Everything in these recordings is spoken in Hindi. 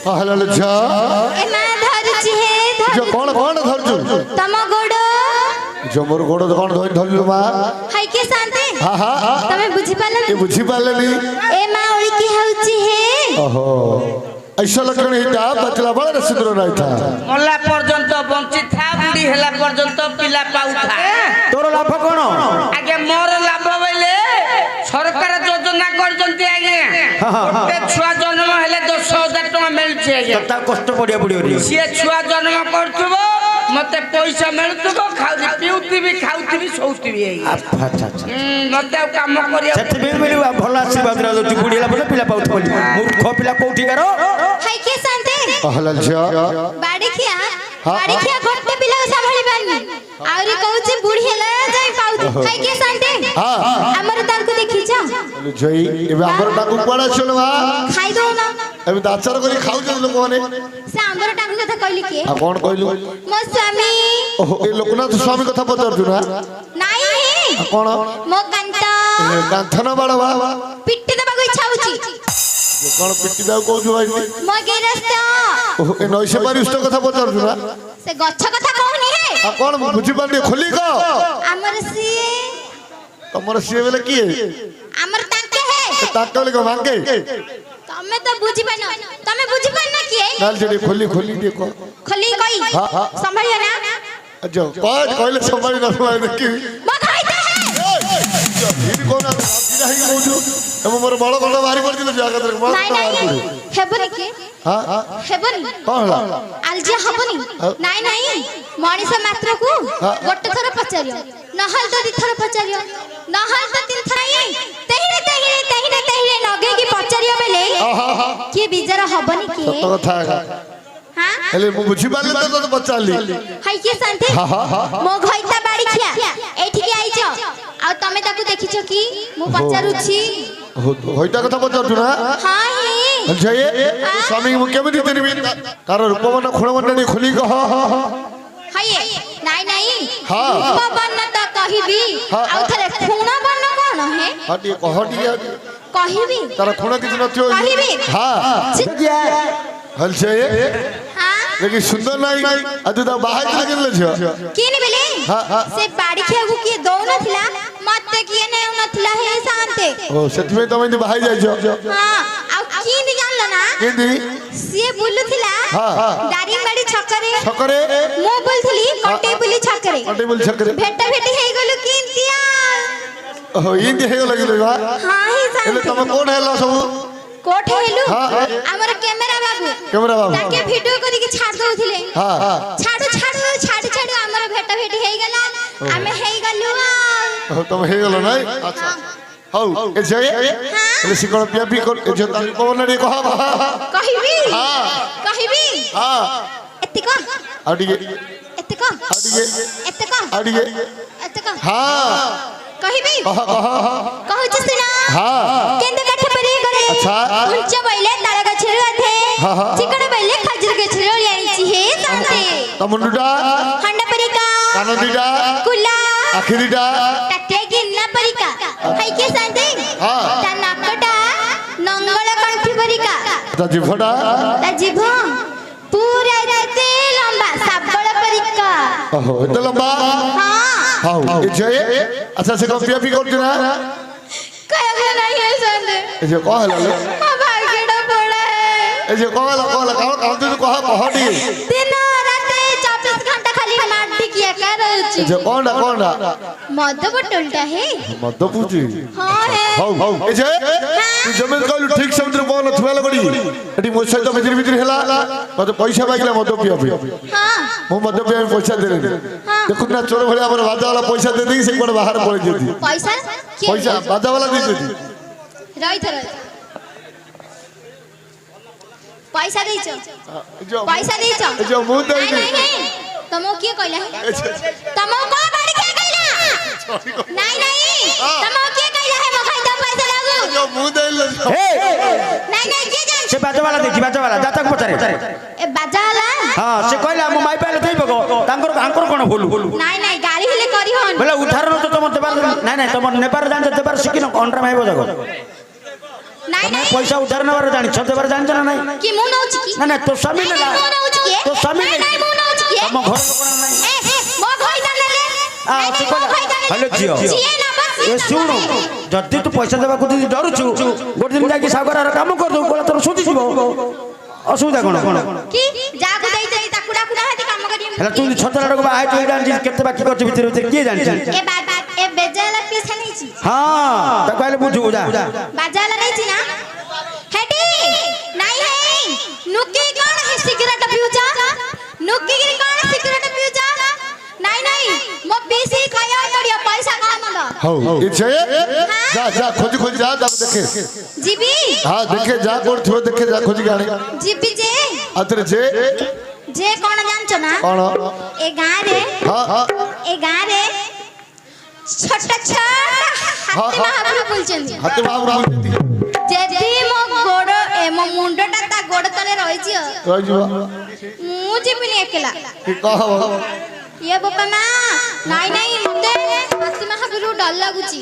हला झा ए ना धरछि हे जो कोन कोन धरजु तम गोड़ जो मोर गोड़ कोन धरलु मा हाय के शांति हां हां तमे बुझि पाले ए बुझि पालेनी ए मा ओळी की हउछि हे ओहो ऐसा लक्षण हिता बचला बड़ा सुंदर नहीं था मोला पर्यंत वंचित था बुढ़ी हेला पर्यंत पिला पाउ था तोर लाभ कोन आगे मोर लाभ बोले सरकार योजना करजंती आगे गोटे छुआ जन्म हेले 10,000 टका मिलछे आगे ता कष्ट पड़िया पड़ियो से छुआ जन्म करथबो मते पैसा मिलथबो खाउती पिउती खाउती सोउती अच्छा अच्छा अच्छा मते काम करिया सेति बे मिलवा भला आशीर्वाद रे तू बुढ़ीला बोले पिला पाउथ बोली मूर्ख पिला कोठी करो हाय के शांति हला झा बाड़ी खिया गोटे पिला संभाली बानी आउरी कहूची बुढ़ी हेला जाई पाउ हाय के शांति हां हमर दाल को देखि जा जई एबे हमर डाकू पड़ा छलवा खाई दो ना एबे दाचर करी खाउ जे लोक माने से हमर डाकू कथा कहली के आ कोन कहलु मो स्वामी ओहो ए लोकनाथ स्वामी कथा पचारजु ना नाही कोन मो कांता कांथना बड़वा पिट्टी दबाको इच्छा होची कोन पिट्टी दाउ कहजु भाई मो के रास्ता ओहो ए नैसे पारिष्ट कथा पचारजु ना से गच्छ कथा कहनी हे आ कोन बुझि पानी खोली को हमर सिए तमर सिए बेले की हमर ताके हे ताकले को मांगे तमे तो बुझि पानो तमे बुझि पान ना की नाल जड़ी खोली देखो खोली कोई हां संभालियो ना जो पांच कहले संभाली ना संभाली की मो खाइते हे फिर कोन राती रही मोजू हम मोर बड़ बड़ बारी पड़ दिल जागा तर बड़ नाही नाही हेबनी के हां हेबनी कहला आलजिया हबनी नाही नाही मनीष मात्र को गोटे थर पचारियो नहल तो दिथर पचारियो नहल तो तीन थर आई तेहिरे नगे की पचारियो बेले के बिजर हबनी के सत कथा हां हेले मु बुझी पाले तो पचाली हाय के शांति मो घइता बाड़ी खिया एठी के आइछो आ तमे ताकू देखिछो की मु पचारुछि होइटा कथा पचारजु ना हां हे जय स्वामी मु केमति तेनी तार रूपवन खुणमंडली खोली को हाय नाही नाही हां रूपवन त कहिबी आ थरे खुणा बन कोन हे हटी कहिबी तार खुण किछ नथियो कहिबी हां हल जय हां लेकिन सुंदर नहीं अदुदा बाहर लगल छ किन बेले से बाड़ी खेगु के दो नथिला मते किए ने नथिला हे शांते ओ सेतमे तमे बाहर जाय छ हां आ किन जानल ना केदी से बुलुथिला दारिंगबाड़ी छकरे मो बोलथली कटेबुली छकरे भेटा भेटी हे गलु किनतिया ओ इंदी हे लगल बा हां हे शांते एले तमे कोन हेला सब कोठ हेलु हमर कैमरा बाबू ताके वीडियो करी के छाड़ दउथिले छाड़ू हमर भेटा भेटी हे गला हमें हे गलु हो तुम हे गलो नहीं अच्छा हौ ए जय एले सिकण पिया पी कर ए जो तारी पवन रे कह कहिबी हां एतिका आडिगे एतिका हां कहिबी कह कहू सुना हां केंद काठे परे करे अच्छा उच्च बैले तारा गछर अथे चिकन बैले खजूर गछर यानी हे शांते तमुंडा हंडा परिका कानदीडा कुला आखिरीडा टटे गिन्ना परिका हाय के शांते हां ता नाकटा नंगल कंठी परिका ता जिभ पूरा राते लंबा साबळ परिका ओहो एत लंबा हां हां ए जय अच्छा से पिया पी कर ना कहला नहीं है शांते ए जो कहला ले भागेड़ा पड़ा है ए जो कहला तू कह दी दिन रात 24 घंटा खाली माटी किया कर रहउची जो कोनडा मद बोतलटा है मद पूजी हां है हौ ए जे तू जमीन कहलु ठीक समुद्र कोन थुआ लगडी एटी मो सहित भीतर हेला मते पैसा मागला मद पिया हां मो मद पिया पैसा दे देखु ना चोर भलिया हमर बाजा वाला पैसा दे दी से कोन बाहर पड़े जेती पैसा बाजा वाला दे देती रही थर पैसा देचो जो मुंह दे तमो के कहला है तमो को बाड़ी के कहला नहीं तमो के कहला है मखाई द पैसा लागू जो मुंह दे नहीं के जान से बाजा वाला देखि बाजा वाला जातक पचारे ए बाजा वाला हां से कहला मो माई पाले थई बगो तांकर कोन भूलु नहीं गाड़ी हेले करी हन बोले उधार न तो तुम देबार नहीं तुम नेबार जान देबार सिकिन कंट्रा माइबो जगो ନାଇଁ ତମେ ନାଇଁ ପଇସା ଉଧାର ନେବାର ଜାଣିଛ ଦେବାର ଜାଣିଛ ନା ନାଇଁ କି ମୁଁ ନଉଛି କି ନା ନା ତୋ ସ୍ୱାମୀ ନାଇଁ, ନେଲା ନାଇଁ, ମୁଁ ନଉଛି କି ତୋ ସ୍ୱାମୀ ନାଇଁ ନାଇଁ ମୁଁ ନଉଛି କି ତମ ଘର ଲୋକ ନା ନାଇଁ ମୋ ଭାଇ ଜାଣିଲେ ନାଇଁ ନାଇଁ ମୋ ଭାଇ ଜାଣିଲେ ହ୍ୟାଲୋ ଝିଅ ଯିଏ ନବ ଏ ସିଏ ଶୁଣୁ ଯଦି ତୁ ପଇସା ଦେବାକୁ ଯଦି ଡରୁଛୁ ଗୋଟେ ଦିନ ଯାଇକି ସାଗରାର କାମ କରିଦେବୁ କୋଳ ତୋର ସୁଧିଯିବ ଅସୁବିଧା କଣ କି ଯାକୁ ଦେଇଛନ୍ତି ତାକୁ ଡାକୁ ନାହାନ୍ତି କାମ କରିବି ହେଲା ତୁ ଛତରା ଆଡକୁ ବାହା ତୁ ଜାଣିଛି କେତେ ବାକି କରୁଛୁ ଭିତରେ ଭିତରେ କିଏ ଜାଣିଛି ଏ ବେଜାଲା ପିସା ନେଇଛି ହଁ ତାକୁ କହିଲେ ବୁଝିବୁ ଯା ବାଜାଲା ନେଇଛି ନା ହେଟି ନାଇଁ ହେଇ ନୁକି କଣ ହି ସିଗାରେଟ ପିଉଛ ନୁକି କଣ ସିଗାରେଟ ପିଉଛ ନାଇଁ ନାଇଁ ମୋ ପିସି ଖାଇବା ପଡିବ ପଇସା କଣ ମନ୍ଦ ହଉ ଇଛେ ଯା ଯା खोजी खोजी जा जा देखे जीबी हां देखे जा कोड थियो देखे जा खोजी गाणी जीबी जे आतरे जे कोन जानछो ना कोन ए गां रे हां हां ए गां रे छोटा छोटा हाथी महाप्रभु बोलचंदी हाथी महाप्रभु जेदी मो गोड़ ए मो मुंडटा ता गोड़ तले रहि जियो रहि जियो मु जीबिनी एकला की कहब ये बाबा ना नहीं नहीं मते हाथी महाप्रभु डर लागुची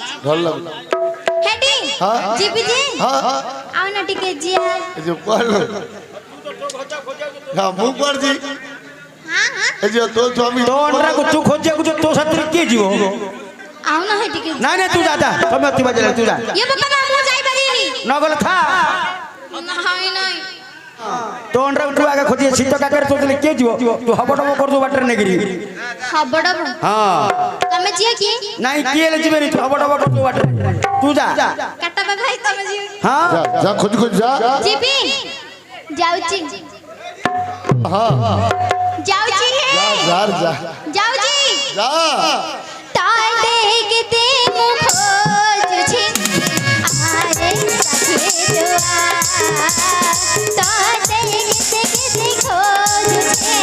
हेडी हां जीबी जी हां हां आउ ना टिके जिया ए जो पढ़ हां मु पढ़ जी हां हां ए जो तो स्वामी तो अंडरा को तू खोजिया को तो साथी के जीवो आउ ना है टिके नहीं नहीं तू जाता समय अति बजे तू जा ये बाबा ना मु जाई परिनी न गले था नहीं नहीं तो अंडरा तू आगे खोजिए शीत काकर तो के जीवो तू हबडब कर दो बाटर नेगिरी हबडब हां तमे जिया की नहीं किए ले जीबे तू हबडब कर दो बाटर तू जा काटा बा भाई तमे जिया हां जा जा खोजी खोजी जा जीबी जाउची हां जाउची है जा जा जाउची जा ताय देखते मु खोज छी आरे सखे दुआ ताय देखते खोज छी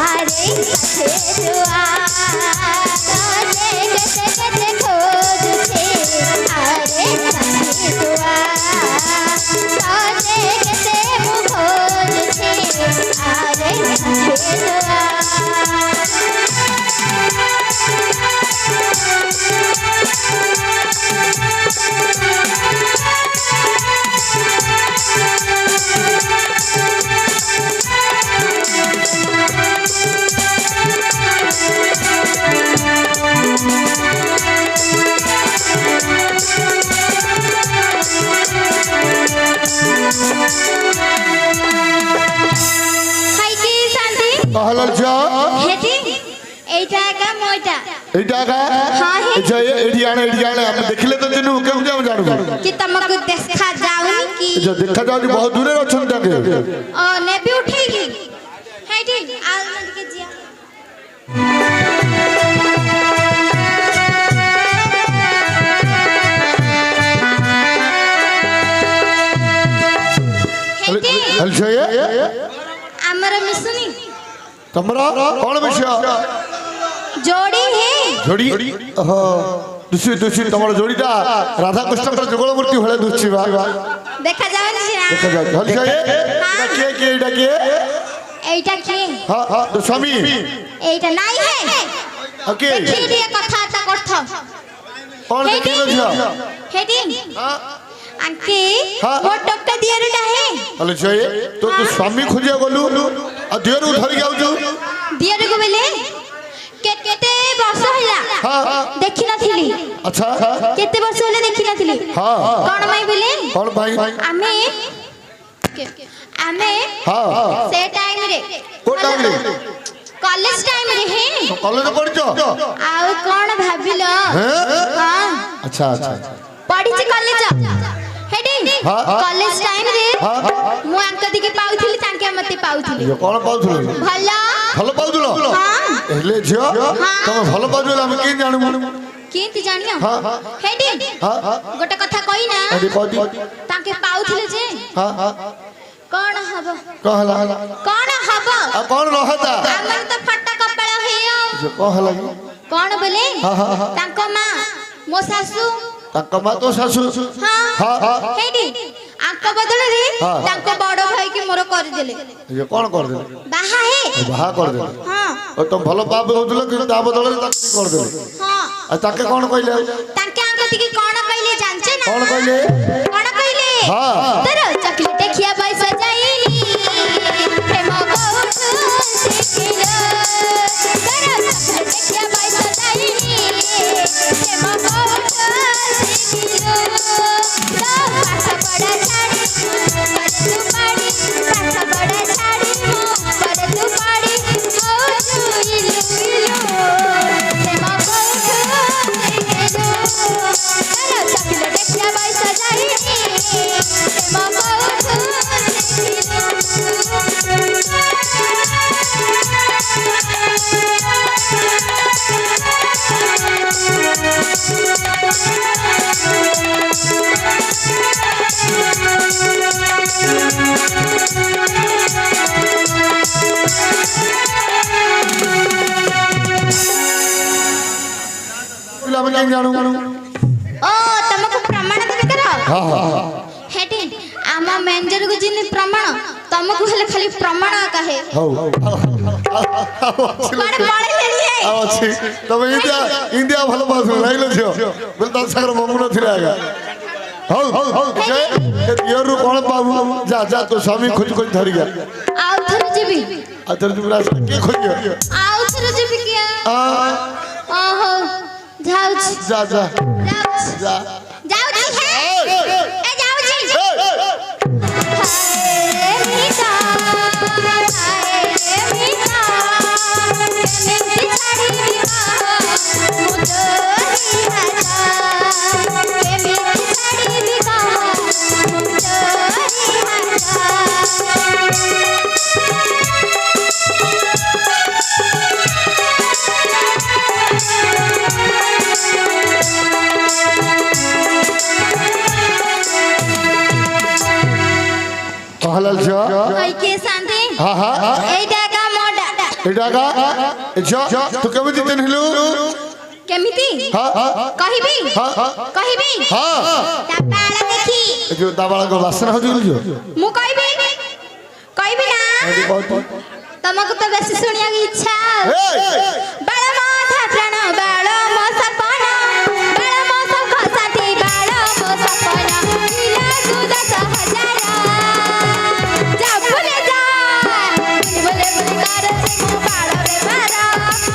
आरे सखे दुआ ताय देखते खोज छी आरे सखे दुआ ताय देखते मु खोज छी आरे सखे दुआ हाय की शांति कहलल जा हेटी एटा का मोटा एटा का हां हे अच्छा ये एडियाने हम देखले तो जनु केउ जे हम जानू कि तुमको देखा जाउनी की जो देखा जाउ बहुत दूर अछन ताके ओ ने भी उठेगी हेटी आल नदी के जिया हेटी हल छे हमर मिसनी तमरा कौन विषय जोड़ी है जोड़ी हां दुसी तमर जोड़ीटा राधा कृष्ण जुगल मूर्ति भले दुसी बा देखा जाउनी ना देखा जाउ हल छे एटा के एटा के एटा के हां हां तो स्वामी एटा नहीं है ओके देखी दिए कथा ता करथ कौन देखिलो छ हेटी हां अंके हाँ। वो डॉक्टर दिया रे है हल छे तो तू स्वामी खोजिया गलु आ देर धरि जाउ छु दिया रे को बेले केते वर्ष होला हां देखि नथिली अच्छा केते वर्ष होला देखि नथिली हां कोन भाई बेले कौन भाई आमे हां से टाइम रे को टाइम रे कॉलेज टाइम रे है कॉलेज पढ़छो आउ कोन भाबिलो हां अच्छा अच्छा पढ़ी छी कॉलेज हेडी हाँ। कॉलेज टाइम रे हाँ। मु अंक दिके पाउथिली तांके मते पाउथिली ये कौन पाउथुलो भला भल पाउथुलो हां हेले झियो तमे भल पाउथुलो हम के जानमु केंति जानियो हां हेडी हां गोटे कथा कहि ना अरे कदी तांके पाउथिले जे हां हां कोन हबो कहला कोन हबो आ कौन रहता हमर तो फट्टा कपड़ा हेयो जे कहला कोन बोले हाँ, हाँ, हाँ। तांको मां मो सासू ताका मा तो सासू हां हां हेडी आंक बदले रे हाँ। तांको बड़ भाई के मोर कर देले ये कौन कर दे बाहा है बाहा कर दे हां और तुम भल पाप होतुलो कि ता बदले ताकि कर दे हां आ ताके कौन कहले तांके आंक दिके कोन कहले जानछे ना कौन कहले कोन कहले हाँ। तेरा चॉकलेट खिया पैसा जाइनी प्रेम कोठू देखिलो तेरा चॉकलेट खिया पैसा जाइनी प्रेम कोठू देखिलो तो पाठ पढ़ा छाड़ी पर तू पाड़ी पाठ पढ़ा छाड़ी पर तू पाड़ी हो जुइलु प्रेम कोठू देखिलो तेरा चॉकलेट खिया पैसा जाइनी प्रेम कोठू ପିଲା ଆମେ କାହିଁ ଜାଣୁ ଓ ତମକୁ ପ୍ରମାଣ ଦେବି କର ହଁ ହଁ ହେଟି ଆମ ମ୍ୟାନେଜର କୁ ଜିନି ପ୍ରମାଣ ତମକୁ ହେଲେ ଖାଲି ପ୍ରମାଣ କାहे ହଉ କୁଆଡେ ପଳେଇଲେଣି ହେ ଆଉ ଅଛି ତମେ ଇଣ୍ଡିଆ ଭଲ ପାଉଥିଲ ନାଇଁଲ ଝିଅ ବୋଲେ ତା ସାଙ୍ଗରେ ମମୁ ନଥିଲା ଆଜ୍ଞା ହଉ ହଉ ହଉ ସେ ଦିଅରୁ କ'ଣ ପାବୁ ଯା ଯା ତୋ ସ୍ୱାମୀ ଖୋଜି ଖୋଜି ଧରିକି ଆଉ ଥରେ ଯିବି ଆଉ ଥରେ ତୁମେ ଆସିଲେ କିଏ ଖୋଜିବ ଆଉ ଥରେ ଯିବି କିଆ ଓହୋ ଯାଉଛି ଯା ଯା ଯାଉଛି ଯା ଯାଉଛି ହେ ଏ ଯାଉଛି ହାୟ ମିଠା କେମିତି ଛାଡ଼ିବି ମୁଁ ତୋରି ରାଜା କେମିତି ଛାଡ଼ିବି ମୁଁ ତୋରି कहला ଝିଅ के शांति हाँ हाँ एटा का मोडा ଏଇଟା କା ଝିଅ ତୁ କେମିତି ଚିହ୍ନିଲୁ केमिति हाँ हाँ कहिबी हाँ हाँ कहिबी हाँ ता बाला देखी ଏ ଯୋଉ ତା ବାଳକ ବାସନା ହଉଛି ଝିଅ मु कहिबी कहिबी ना ଏଠି କହୁଛି तुमको तो बेसी सुनिया की इच्छा ए बाला माथा प्राण बाला मो सपना बाला मो सब खसाती बाला मो सपना मिला गुदा 1000 जा भूले जा बोले बोले कर मु बाला रे बारा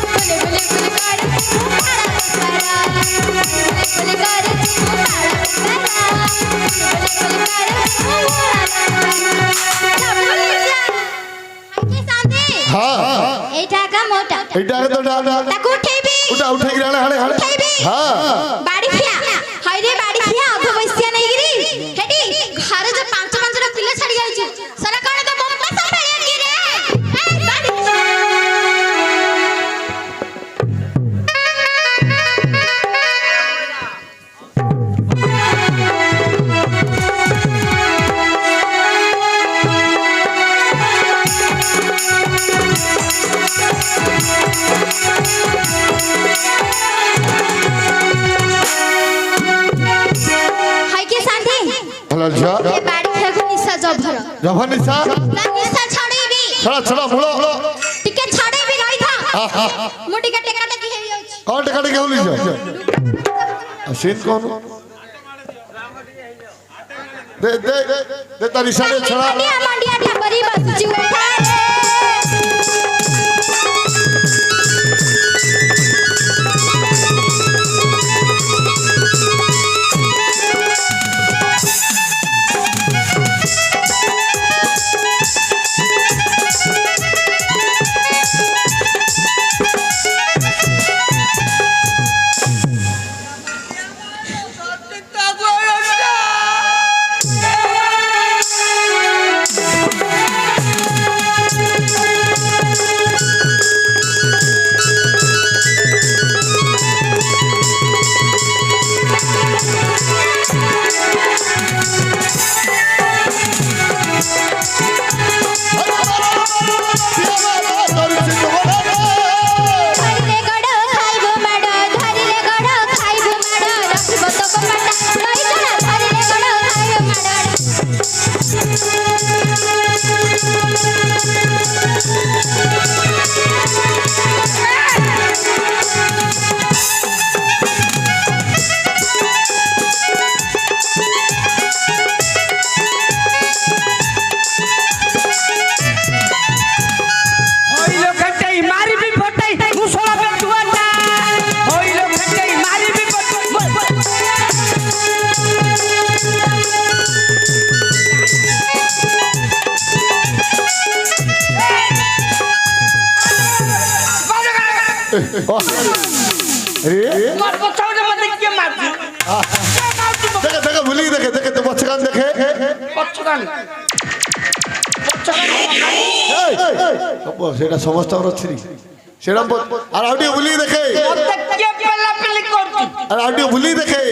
बोले बोले बोले कर मु बाला रे बारा बोले बोले कर मु बाला रे बारा बोले बोले कर मु बाला जा भूले जा के शांति हाँ हाँ एटा का मोटा ଏଇଟା ତ ଡା ताको उठेबी ଉଠା ଉଠେଇକି ଆଣେ ଆଣେ ଆଣେ उठेबी हाँ बाड़ी खिया हाय रे बाड़ी खिया अध बसिया नहीं गिरी हेडी घर जो पांच टा पिल्ला छाड़ी जाई सरा कोन तो बम्बा संभालिया की रे ए बाड़ी हाय के शांति ଭଲ ଝିଅ ये बाड़ी खिया को निशा जभर ଜଭ ନିଶା ना निशा छाड़ीबी ଛଡ଼ା ଛଡ଼ା ମୂଳ टिके छाड़ीबी रही था मु टिके टेका टेकी हे जाउची କ'ଣ ଟେକା ଟେକି ହଉନି ଝିଅ ସିନ୍ କ'ଣ ଦେ ଦେ ଦେ ତା ନିଶାରେ ଛଡ଼ା मंडिया मंडिया ढाबरी बसुची उठा धरिले गड़ खाइबो माड धरिले गड़ खाइबो माड रखिबो तो कपाटा रही जा धरिले गड़ खाइबो माड अरे मोर पछाउरे मते के मारछु देखे देखे भूली देखे देखे तो बचकान देखे पछकान সেটা সমস্ত আমার ছিরি সেরকম আর আউডিও ভুলি দেখে মতে কে পেলা পেলি করছি আর আউডিও ভুলি দেখে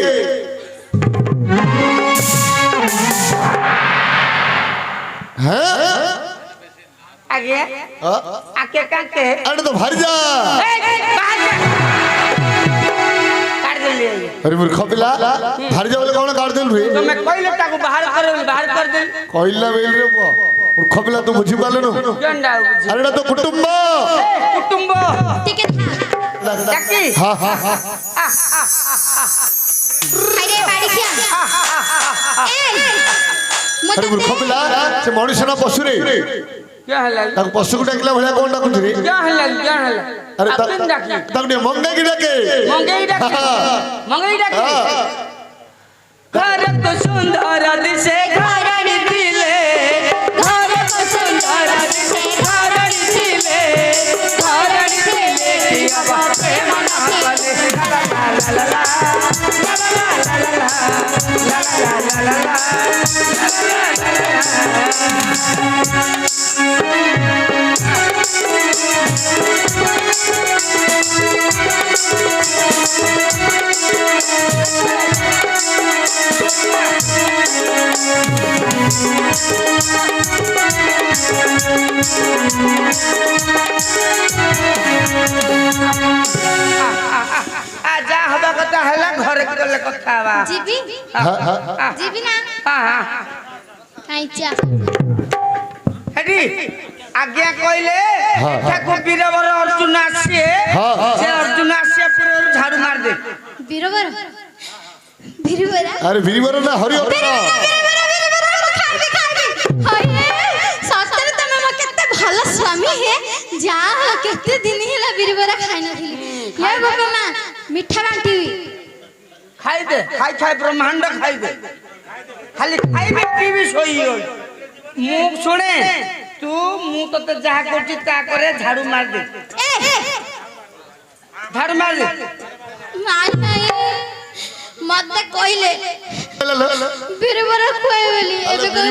হ্যাঁ आगे आके काटे আরে তো ভারি যা बाहर जा काट दे ले अरे मूर्ख पिला भारी जा बोले कौन काट देल रे तो मैं कोई लोटा को बाहर कर दे কইলা বেল রে বো मूर्ख पिला तू বুঝি পারলে না জন্ডা বুঝি আরে এটা তো কুটুম্ব कुटुंब ঠিক আছে जाकी হ্যাঁ হ্যাঁ হ্যাঁ আরে বাড়ি খিয়া এই আরে मूर्ख पिला সে মনুষ্য না পশু রে क्या हला তাকে পশুকে ডাকলা ভলিয়া কোন ডাকুছি রে क्या हला আরে अपन डाकी তাকে মঙ্গে কি ডাকে मंगई डाकी घर तो सुंदर दिसे घरण दिले घर तो सुंदर दिसे घरण दिले किया बापे मना वाले ला ला ला आजा हवा कथा हला घर के कथा बा জিবি জিবি না हां हां আইছা हेडी आज्ञा कइले ठाकु वीरवर अर्जुन आसीए से अर्जुन आसीए पूरे झाड़ू मार दे বীরবর বীরবর আরে বীরবর না হরিহর না সত্যি তুমি মো কেতে ভালো স্বামী হে যা কেতে দিন হেলা বীরবর খাই নথিলি হে বাবা মা মিঠা বান্টিবি खाई दे खाई ब्रह्मांड खाई दे खाली खाई में टीवी सोई हो मुंह सुने तू मुंह तो जहा करछि ता करे झाड़ू मार दे झाड़ू मार दे নাই নাই মতে কইলে বীরবর কই বলি এবে কই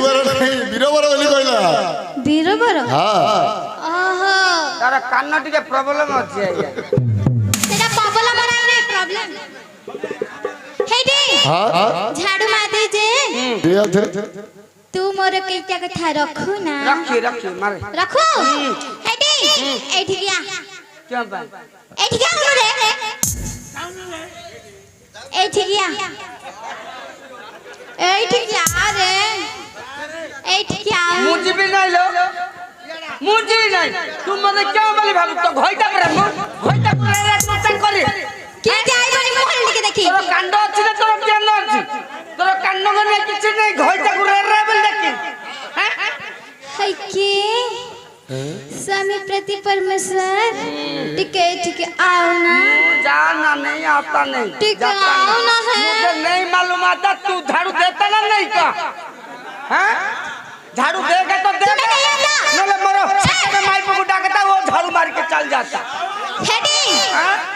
বীরবর বলি কইলা বীরবর হ্যাঁ ওহো तारा कान टिके प्रॉब्लम अछि आया সেটা পাবলা মারাই রে প্রবলেম হেডি হ্যাঁ ঝাড়ু মার দে যে দিয়া দে तू मोर कईटा कथा रखू ना रखी मारे रखू हेडी एठी गया क्यों बा एठी गया हमरे एठी गया रे एठी गया मुझे भी नहीं लो मुझे भी नहीं तुम मने क्यों बोली भाब तो घोइटा करे रे तोता करे के जाई बनी मोहल लिखे देखी तोर कांड अछि ना तोर ज्ञान अछि तोर कांड गने किछ नहीं घोइटा करे रे बोल देखी हैं है के स्वामी प्रति परमेश्वर ठीक आओ ना जाना नहीं आता नहीं ठीक आओ ना है मुझे नहीं मालूम आता तू झाड़ू देता ना नहीं का हैं झाड़ू देगा तो देगा नले मरो सारे माई को डाकता वो झाड़ू मार के चल जाता हेडी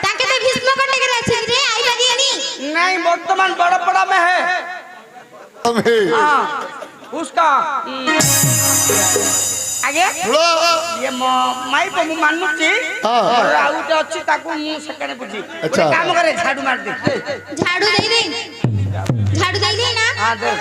ताके तो भीष्म करने के रहे रे आई बारी नहीं नहीं वर्तमान बड़ा बड़ा में है हाँ उसका आगे ये माई को मु मानुची और आउट अच्छी ताकू मु सेकंड बुझी अच्छा काम करे झाड़ू मार दे झाड़ू दे ना हां दे